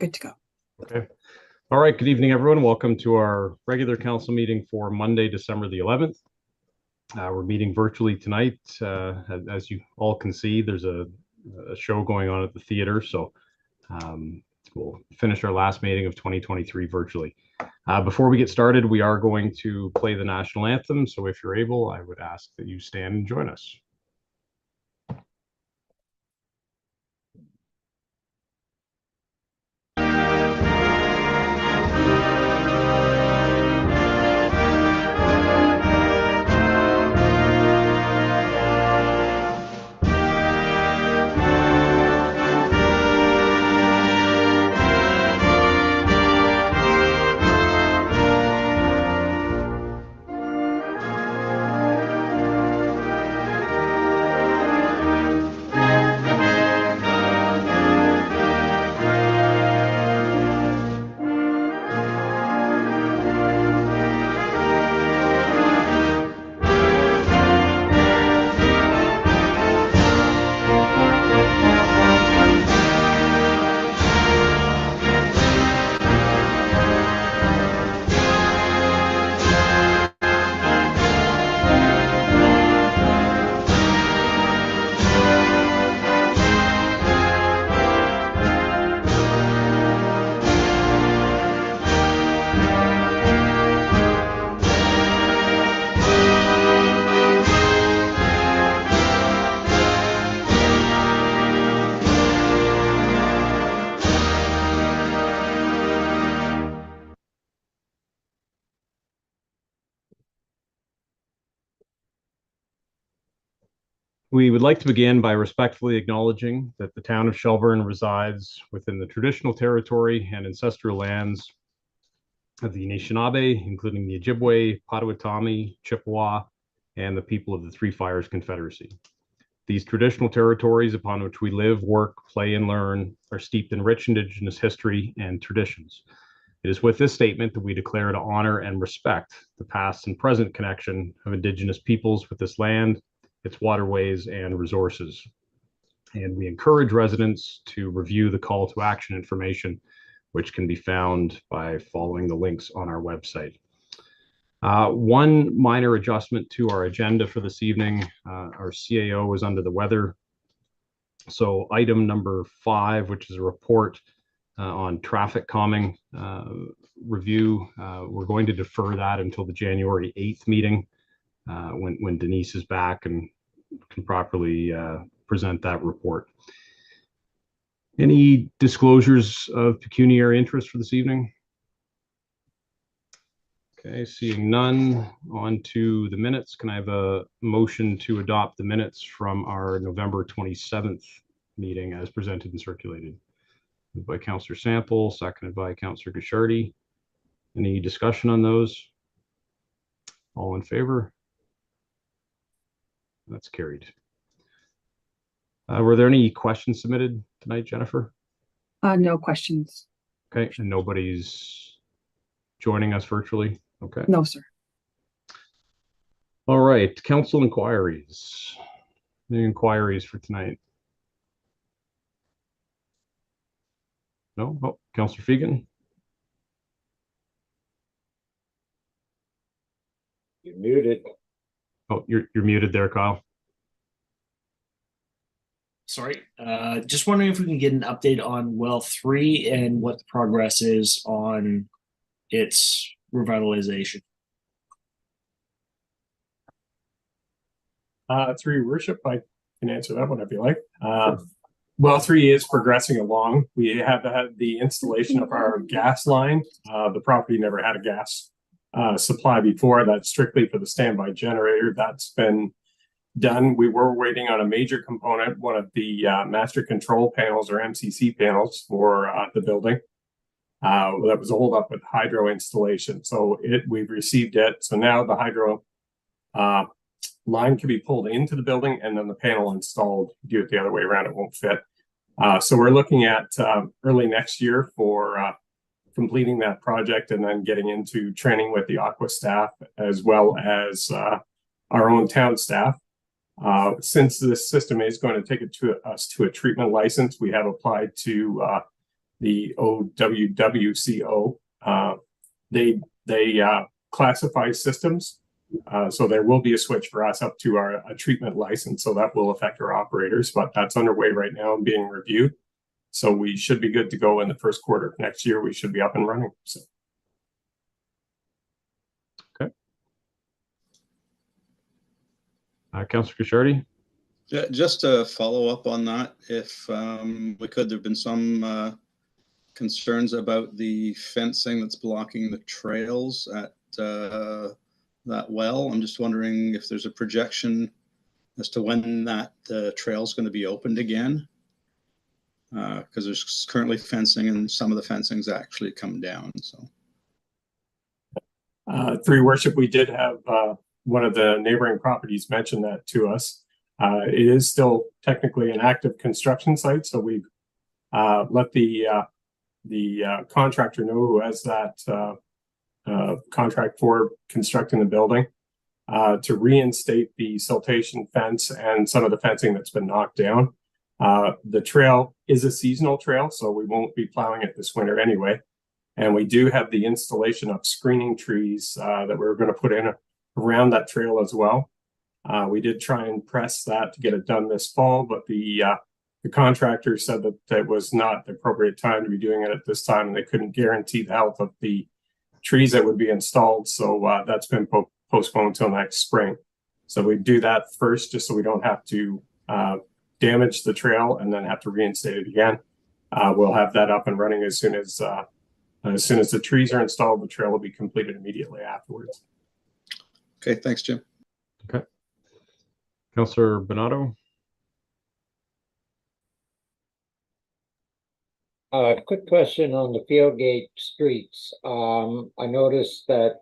good to go. Okay. All right. Good evening, everyone. Welcome to our regular council meeting for Monday, December the 11th. We're meeting virtually tonight. As you all can see, there's a show going on at the theater. So we'll finish our last meeting of 2023 virtually. Before we get started, we are going to play the national anthem. So if you're able, I would ask that you stand and join us. We would like to begin by respectfully acknowledging that the town of Shelburne resides within the traditional territory and ancestral lands of the Anishinaabe, including the Ojibwe, Potawatomi, Chippewa, and the people of the Three Fires Confederacy. These traditional territories upon which we live, work, play, and learn are steeped in rich Indigenous history and traditions. It is with this statement that we declare to honor and respect the past and present connection of Indigenous peoples with this land, its waterways and resources. And we encourage residents to review the call to action information, which can be found by following the links on our website. One minor adjustment to our agenda for this evening, our CAO was under the weather. So item number 5, which is a report on traffic calming review, we're going to defer that until the January 8th meeting. When Denise is back and can properly present that report. Any disclosures of pecuniary interest for this evening? Okay, seeing none, on to the minutes. Can I have a motion to adopt the minutes from our November 27th meeting as presented and circulated? Moved by Councillor Sample, seconded by Councillor Guichardi. Any discussion on those? All in favor? That's carried. Were there any questions submitted tonight, Jennifer? No questions. Okay, and nobody's joining us virtually? Okay. No, sir. All right, council inquiries. Any inquiries for tonight? No? Oh, Councillor Fegan. You're muted. Oh, you're muted there, Kyle. Sorry, just wondering if we can get an update on well 3 and what the progress is on its revitalization. Through your worship, I can answer that one if you like. Well 3 is progressing along. We have had the installation of our gas line. The property never had a gas supply before. That's strictly for the standby generator. That's been done. We were waiting on a major component, one of the master control panels or MCC panels for the building. That was a hold up with hydro installation. So we've received it. So now the hydro line can be pulled into the building and then the panel installed. Do it the other way around, it won't fit. So we're looking at early next year for completing that project and then getting into training with the Aqua staff as well as our own town staff. Since this system is going to take it to us to a treatment license, we have applied to the OWWCO. They classify systems. So there will be a switch for us up to a treatment license. So that will affect our operators, but that's underway right now and being reviewed. So we should be good to go in the first quarter of next year. We should be up and running. So. Okay. Councillor Cusharty? Yeah, just to follow up on that, if we could, there've been some concerns about the fencing that's blocking the trails at that well. I'm just wondering if there's a projection as to when that trail is going to be opened again, because there's currently fencing and some of the fencing's actually come down. So, through your worship, we did have one of the neighboring properties mention that to us. It is still technically an active construction site, so we've let the contractor know who has that contract for constructing the building to reinstate the siltation fence and some of the fencing that's been knocked down. The trail is a seasonal trail, so we won't be plowing it this winter anyway. And we do have the installation of screening trees that we're going to put in around that trail as well. We did try and press that to get it done this fall, but the contractor said that it was not the appropriate time to be doing it at this time, and they couldn't guarantee the health of the trees that would be installed. So that's been postponed until next spring. So we do that first, just so we don't have to damage the trail and then have to reinstate it again. We'll have that up and running as soon as the trees are installed. The trail will be completed immediately afterwards. okay, thanks, Jim. Okay. Councillor Bernardo? Quick question on the Fieldgate streets. I noticed that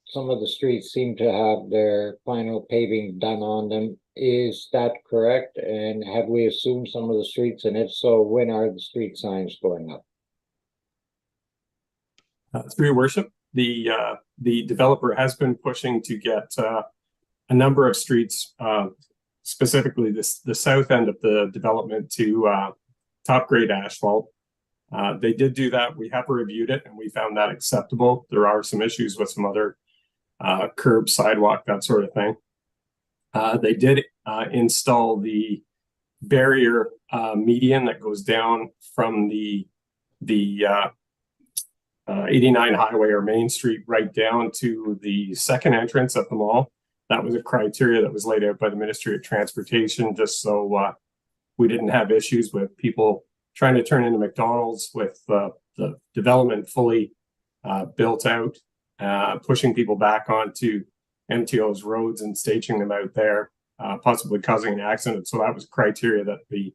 some of the streets seem to have their final paving done on them. Is that correct? And have we assumed some of the streets? And if so, when are the street signs going up? Through your worship, the developer has been pushing to get a number of streets, specifically the south end of the development, to top grade asphalt. They did do that. We have reviewed it and we found that acceptable. There are some issues with some other curb, sidewalk, that sort of thing. They did install the barrier median that goes down from the 89 highway or Main Street right down to the second entrance at the mall. That was a criteria that was laid out by the Ministry of Transportation, just so we didn't have issues with people trying to turn into McDonald's with the development fully built out, pushing people back onto MTO's roads and staging them out there, possibly causing an accident. So that was criteria that the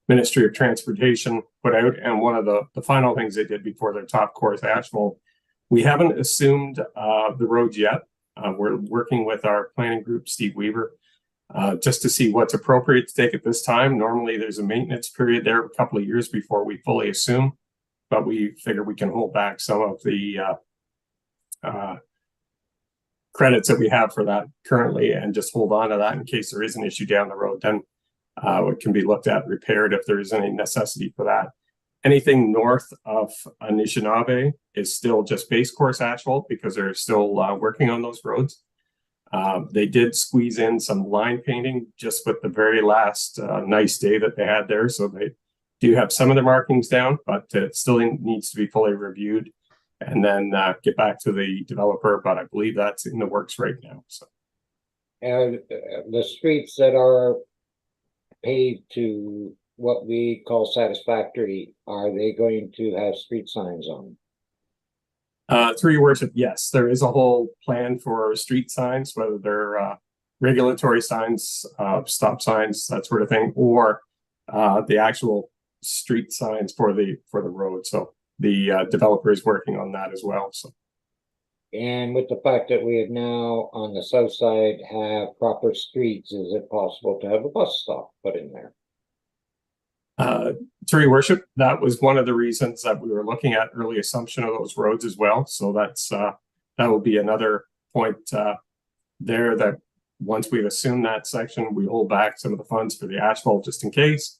Ministry of Transportation put out. And one of the final things they did before their top course asphalt, we haven't assumed the roads yet. We're working with our planning group, Steve Weaver, just to see what's appropriate to take at this time. Normally there's a maintenance period there a couple of years before we fully assume, but we figure we can hold back some of the credits that we have for that currently and just hold on to that in case there is an issue down the road. Then it can be looked at, repaired if there is any necessity for that. Anything north of Anishinaabe is still just base course asphalt because they're still working on those roads. They did squeeze in some line painting just with the very last nice day that they had there. So they do have some of the markings down, but it still needs to be fully reviewed and then get back to the developer. But I believe that's in the works right now. So the streets that are paved to what we call satisfactory, are they going to have street signs on? Through your worship, yes, there is a whole plan for street signs, whether they're regulatory signs, stop signs, that sort of thing, or the actual street signs for the road. So the developer is working on that as well. So, and with the fact that we have now on the south side have proper streets, is it possible to have a bus stop put in there? Through your worship, that was one of the reasons that we were looking at early assumption of those roads as well. So that's that will be another point there, that once we've assumed that section, we hold back some of the funds for the asphalt just in case.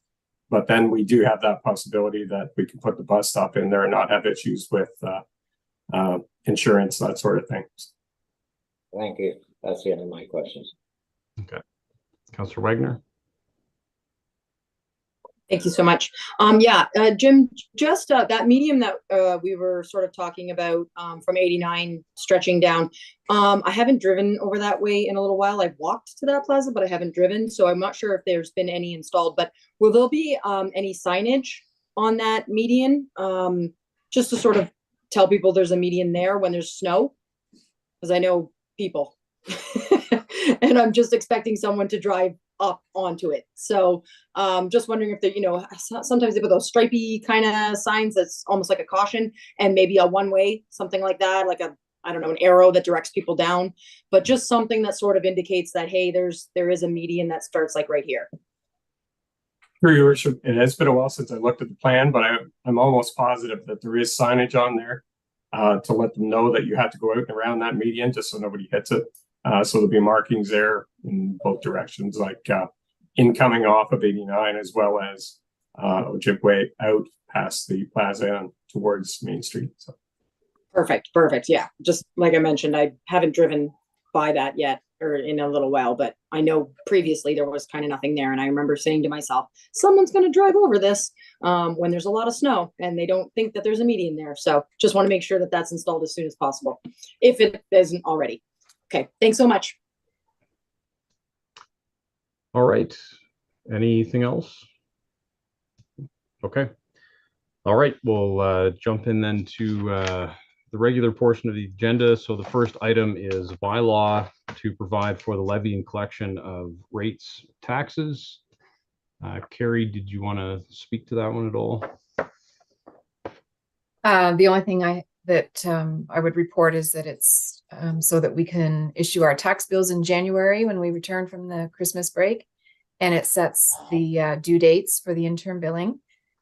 But then we do have that possibility that we can put the bus stop in there and not have issues with insurance, that sort of thing. Thank you. That's the end of my questions. Councillor Wagner. Thank you so much. Jim, just that medium that we were sort of talking about from 89 stretching down. I haven't driven over that way in a little while. I've walked to that plaza, but I haven't driven. So I'm not sure if there's been any installed, but will there be any signage on that median just to sort of tell people there's a median there when there's snow? Because I know people and I'm just expecting someone to drive up onto it. So just wondering if they, sometimes they put those stripy kind of signs that's almost like a caution, and maybe a one-way, something like that, like I don't know, an arrow that directs people down, but just something that sort of indicates that, hey, there is a median that starts like right here. Through your worship, it has been a while since I looked at the plan, but I'm almost positive that there is signage on there to let them know that you have to go out and around that median just so nobody hits it. So there'll be markings there in both directions, like incoming off of 89, as well as Ojibwe out past the plaza and towards Main Street. So. Perfect. Yeah. Just like I mentioned, I haven't driven by that yet or in a little while, but I know previously there was kind of nothing there. And I remember saying to myself, someone's going to drive over this when there's a lot of snow and they don't think that there's a median there. So just want to make sure that that's installed as soon as possible, if it isn't already. Okay, thanks so much. All right. Anything else? Okay. All right. We'll jump in then to the regular portion of the agenda. So the first item is bylaw to provide for the levy and collection of rates, taxes. Carrie, did you want to speak to that one at all? The only thing I would report is that it's so that we can issue our tax bills in January when we return from the Christmas break, and it sets the due dates for the interim billing,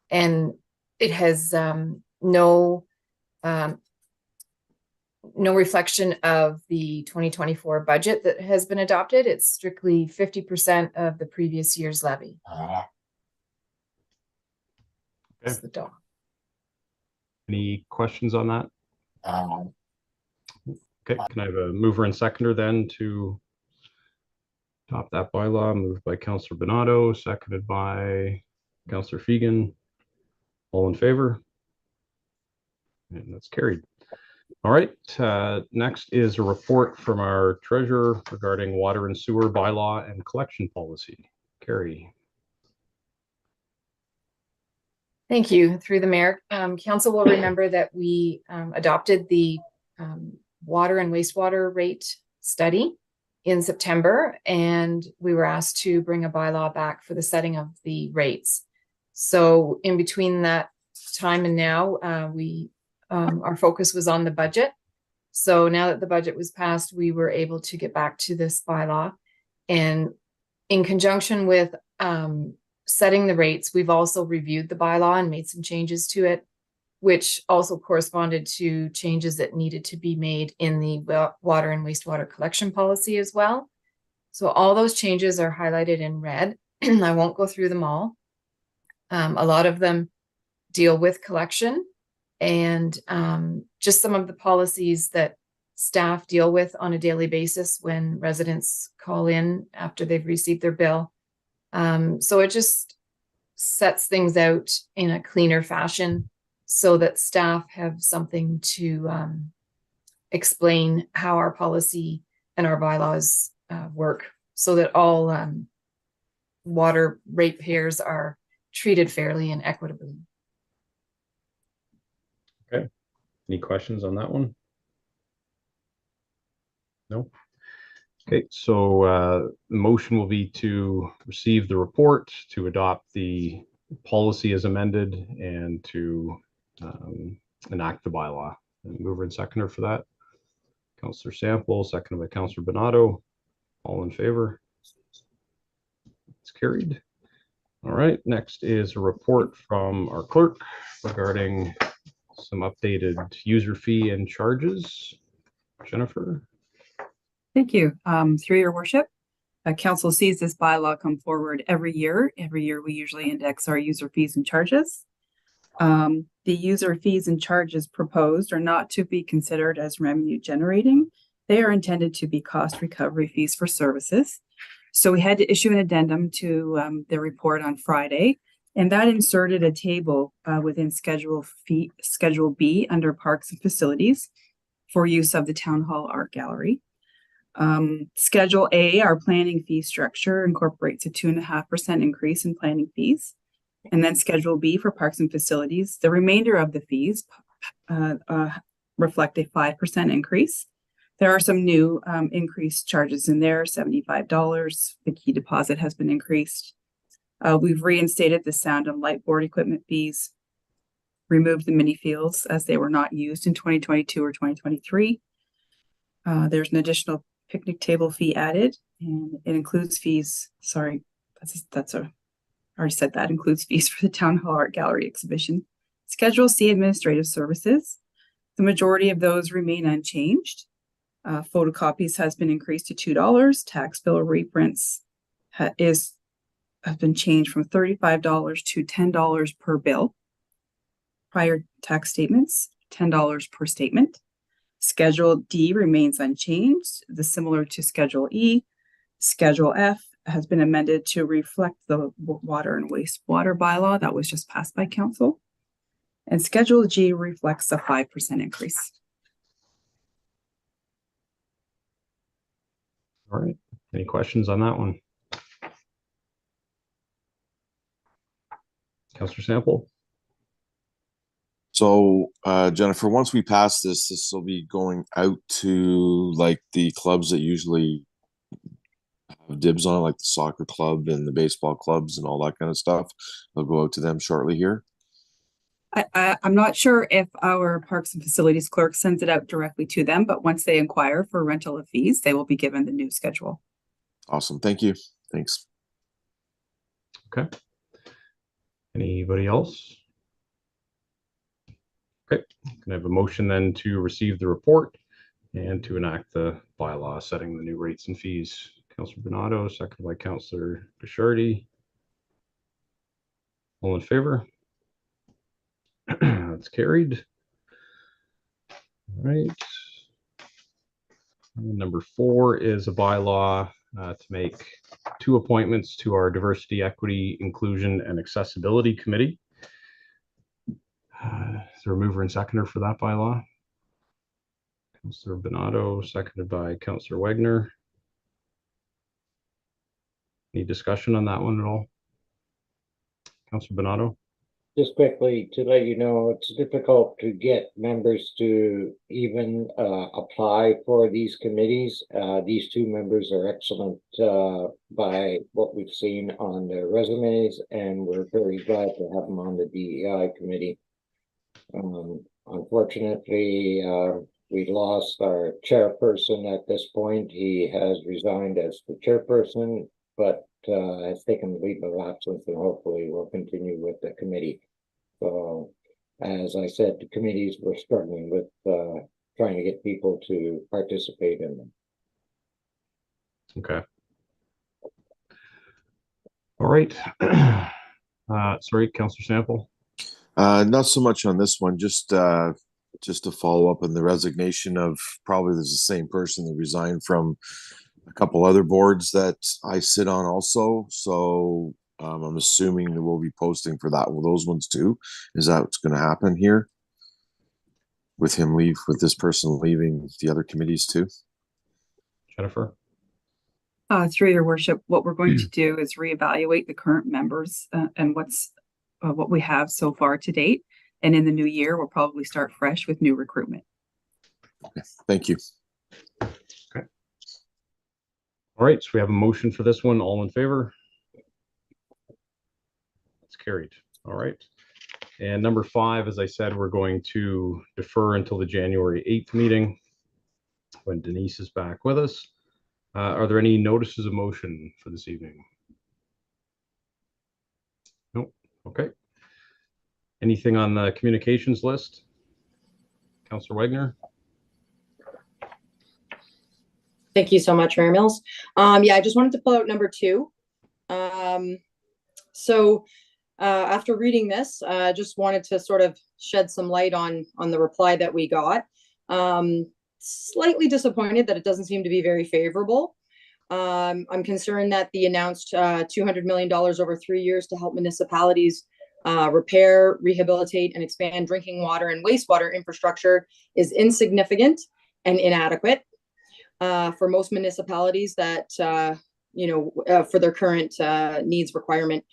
and it has no reflection of the 2024 budget that has been adopted. It's strictly 50% of the previous year's levy. That's the dog. Any questions on that? Okay, can I have a mover and seconder then to adopt that bylaw? Moved by Councillor Bernardo, seconded by Councillor Fegan. All in favor? And that's carried. All right, next is a report from our treasurer regarding water and sewer bylaw and collection policy. Carrie. Thank you. Through the mayor, council will remember that we adopted the water and wastewater rate study in September, and we were asked to bring a bylaw back for the setting of the rates. So in between that time and now, our focus was on the budget. So now that the budget was passed, we were able to get back to this bylaw, and in conjunction with setting the rates, we've also reviewed the bylaw and made some changes to it, which also corresponded to changes that needed to be made in the water and wastewater collection policy as well. So all those changes are highlighted in red. I won't go through them all. A lot of them deal with collection and just some of the policies that staff deal with on a daily basis when residents call in after they've received their bill. So it just sets things out in a cleaner fashion so that staff have something to explain how our policy and our bylaws work, so that all water ratepayers are treated fairly and equitably. Okay. Any questions on that one? No. Okay, so the motion will be to receive the report, to adopt the policy as amended, and to enact the bylaw. And mover and seconder for that. Councillor Sample, seconded by Councillor Bernardo. All in favor? It's carried. All right, next is a report from our clerk regarding some updated user fee and charges. Jennifer. Thank you. Through your worship, Council sees this bylaw come forward every year. Every year, we usually index our user fees and charges. The user fees and charges proposed are not to be considered as revenue generating. They are intended to be cost recovery fees for services. So we had to issue an addendum to the report on Friday, and that inserted a table within Schedule B under Parks and Facilities for use of the Town Hall Art Gallery. Schedule A, our planning fee structure, incorporates a 2.5% increase in planning fees. And then Schedule B for Parks and Facilities, the remainder of the fees reflect a 5% increase. There are some new increased charges in there, $75. The key deposit has been increased. We've reinstated the sound and light board equipment fees, removed the mini fields as they were not used in 2022 or 2023. There's an additional picnic table fee added, and it includes fees. Sorry, I already said that includes fees for the Town Hall Art Gallery exhibition. Schedule C, administrative services. The majority of those remain unchanged. Photocopies has been increased to $2. Tax bill reprints have been changed from $35 to $10 per bill. Prior tax statements, $10 per statement. Schedule D remains unchanged, similar to Schedule E. Schedule F has been amended to reflect the water and wastewater bylaw that was just passed by council. And Schedule G reflects a 5% increase. All right. Any questions on that one? Councillor Sample? So, Jennifer, once we pass this will be going out to like the clubs that usually have dibs on it, like the soccer club and the baseball clubs and all that kind of stuff. They'll go out to them shortly here. I'm not sure if our Parks and Facilities clerk sends it out directly to them, but once they inquire for rental of fees, they will be given the new schedule. Awesome. Thank you. Thanks. Okay. Anybody else? Okay. Can I have a motion then to receive the report and to enact the bylaw setting the new rates and fees? Councillor Bernardo, seconded by Councillor Bishardi. All in favor? That's carried. All right. And number 4 is a bylaw to make 2 appointments to our Diversity, Equity, Inclusion, and Accessibility Committee. Is there a mover and seconder for that bylaw? Councillor Bernardo, seconded by Councillor Wagner. Any discussion on that one at all? Councillor Bernardo? Just quickly to let you know, it's difficult to get members to even apply for these committees. These 2 members are excellent by what we've seen on their resumes, and we're very glad to have them on the DEI committee. Unfortunately, we lost our chairperson at this point. He has resigned as the chairperson, but has taken leave of absence, and hopefully will continue with the committee. So, as I said, the committees were struggling with trying to get people to participate in them. Okay. All right. Sorry, Councillor Sample. Not so much on this one, just to follow up on the resignation of probably there's the same person that resigned from a couple other boards that I sit on also. So I'm assuming that we'll be posting for that. Well, those ones too. Is that what's going to happen here? With this person leaving the other committees too? Jennifer? Through your worship, what we're going to do is reevaluate the current members and what we have so far to date. And in the new year, we'll probably start fresh with new recruitment. Okay, thank you. Okay. All right, so we have a motion for this one. All in favor? That's carried. All right. And number 5, as I said, we're going to defer until the January 8th meeting when Denise is back with us. Are there any notices of motion for this evening? Nope. Okay. Anything on the communications list? Councillor Wagner? Thank you so much, Mary Mills. Yeah, I just wanted to pull out number 2. So after reading this, I just wanted to sort of shed some light on the reply that we got. Slightly disappointed that it doesn't seem to be very favorable. I'm concerned that the announced $200 million over 3 years to help municipalities repair, rehabilitate, and expand drinking water and wastewater infrastructure is insignificant and inadequate for most municipalities that, for their current needs requirement.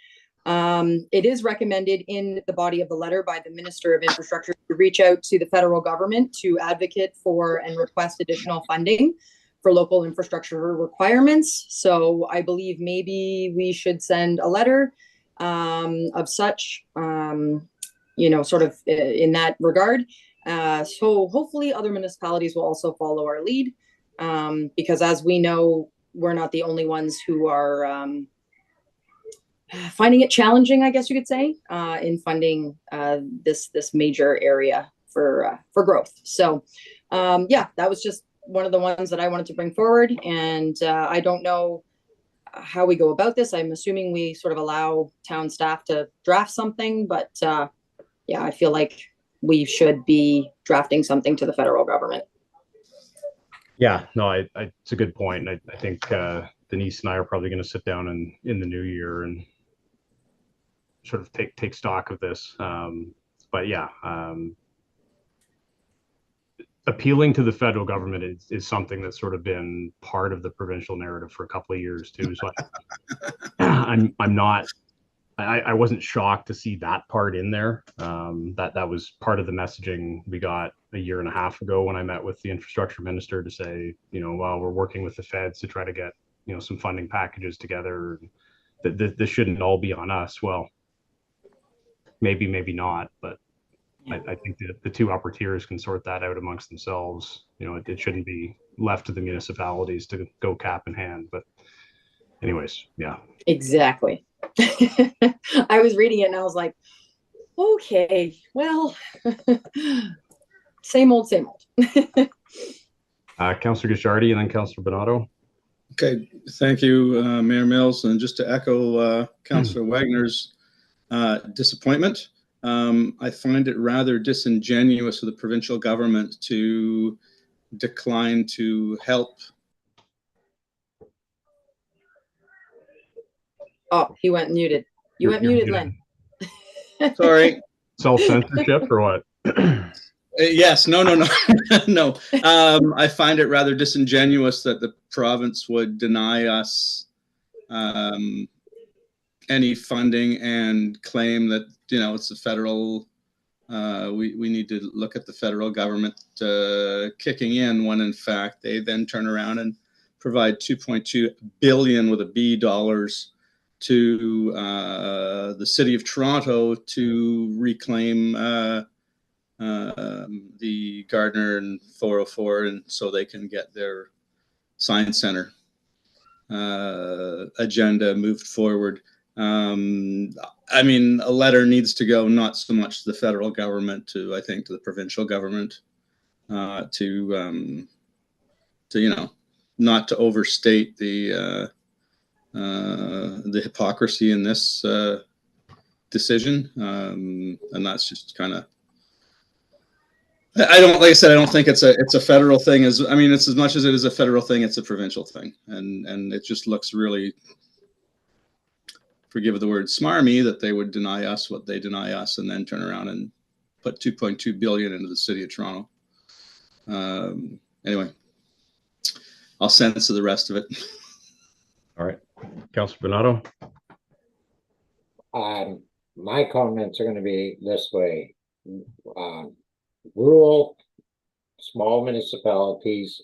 It is recommended in the body of the letter by the Minister of Infrastructure to reach out to the federal government to advocate for and request additional funding for local infrastructure requirements. So I believe maybe we should send a letter of such, sort of in that regard. So hopefully other municipalities will also follow our lead, because as we know, we're not the only ones who are finding it challenging, I guess you could say, in funding this major area for growth. So yeah, that was just one of the ones that I wanted to bring forward. And I don't know how we go about this. I'm assuming we sort of allow town staff to draft something, but yeah, I feel like we should be drafting something to the federal government. Yeah, no, it's a good point. I think Denise and I are probably going to sit down in the new year and sort of take stock of this. But yeah, appealing to the federal government is something that's sort of been part of the provincial narrative for a couple of years too. So I wasn't shocked to see that part in there. That was part of the messaging we got a year and a half ago when I met with the infrastructure minister to say, while we're working with the feds to try to get, some funding packages together, that this shouldn't all be on us. Well, maybe not, but I think that the two upper tiers can sort that out amongst themselves. It shouldn't be left to the municipalities to go cap in hand. But anyways, yeah. Exactly. I was reading it and I was like, okay, well, same old. Councillor Guichardi and then Councillor Bernardo. Okay, thank you, Mayor Mills. And just to echo Councillor Wagner's disappointment, I find it rather disingenuous of the provincial government to decline to help. Oh, he went muted. You went muted, Len. Sorry. Self-censorship or what? Yes, no. No. I find it rather disingenuous that the province would deny us any funding and claim that, it's the federal, we need to look at the federal government kicking in, when in fact they then turn around and provide $2.2 billion with a B dollars to the City of Toronto to reclaim the Gardner and 404, and so they can get their science center agenda moved forward. I mean, a letter needs to go not so much to the federal government, I think to the provincial government, to not to overstate the hypocrisy in this decision, and that's just kind of. I don't think it's a federal thing. It's as much as it is a federal thing, it's a provincial thing, and it just looks really, forgive the word, smarmy that they would deny us what they deny us, and then turn around and put $2.2 billion into the City of Toronto. Anyway, I'll censor the rest of it. All right, Councillor Bernardo. My comments are going to be this way. Rural, small municipalities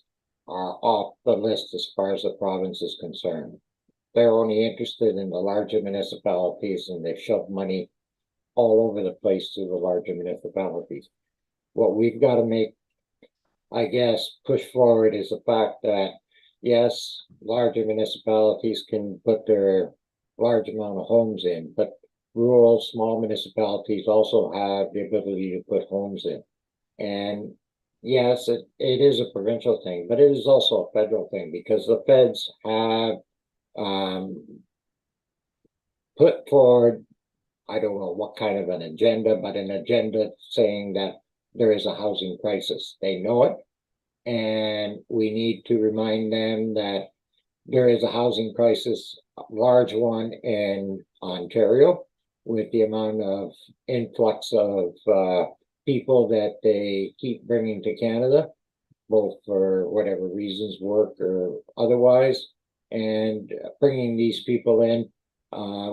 are off the list as far as the province is concerned. They're only interested in the larger municipalities, and they've shoved money all over the place to the larger municipalities. What we've got to make, I guess, push forward is the fact that, yes, larger municipalities can put their large amount of homes in, but rural, small municipalities also have the ability to put homes in. And Yes, it is a provincial thing, but it is also a federal thing because the feds have put forward, I don't know what kind of an agenda, but an agenda saying that there is a housing crisis. They know it. And we need to remind them that there is a housing crisis, a large one in Ontario, with the amount of influx of people that they keep bringing to Canada, both for whatever reasons, work or otherwise, and bringing these people in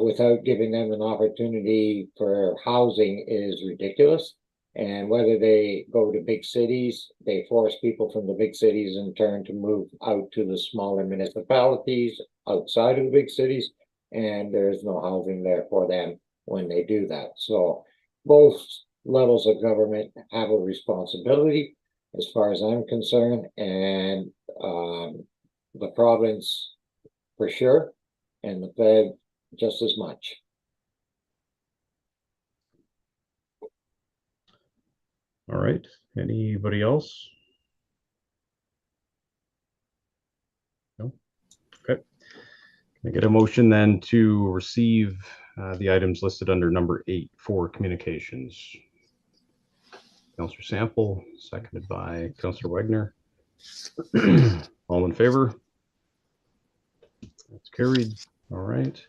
without giving them an opportunity for housing is ridiculous. And whether they go to big cities, they force people from the big cities in turn to move out to the smaller municipalities outside of the big cities, and there's no housing there for them when they do that. So both levels of government have a responsibility as far as I'm concerned, and the province for sure, and the Fed just as much. All right. Anybody else? No. Okay. Can I get a motion then to receive the items listed under number 8 for communications? Councillor Sample, seconded by Councillor Wagner. All in favor? That's carried. All right.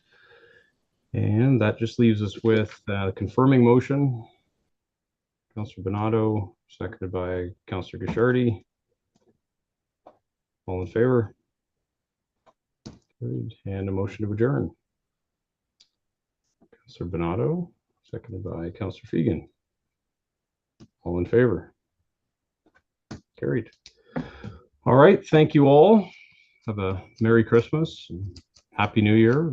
And that just leaves us with the confirming motion. Councillor Bernardo, seconded by Councillor Guichardi. All in favor? Carried. And a motion to adjourn. Councillor Bernardo, seconded by Councillor Fegan. All in favor? Carried. All right. Thank you all. Have a Merry Christmas and Happy New Year.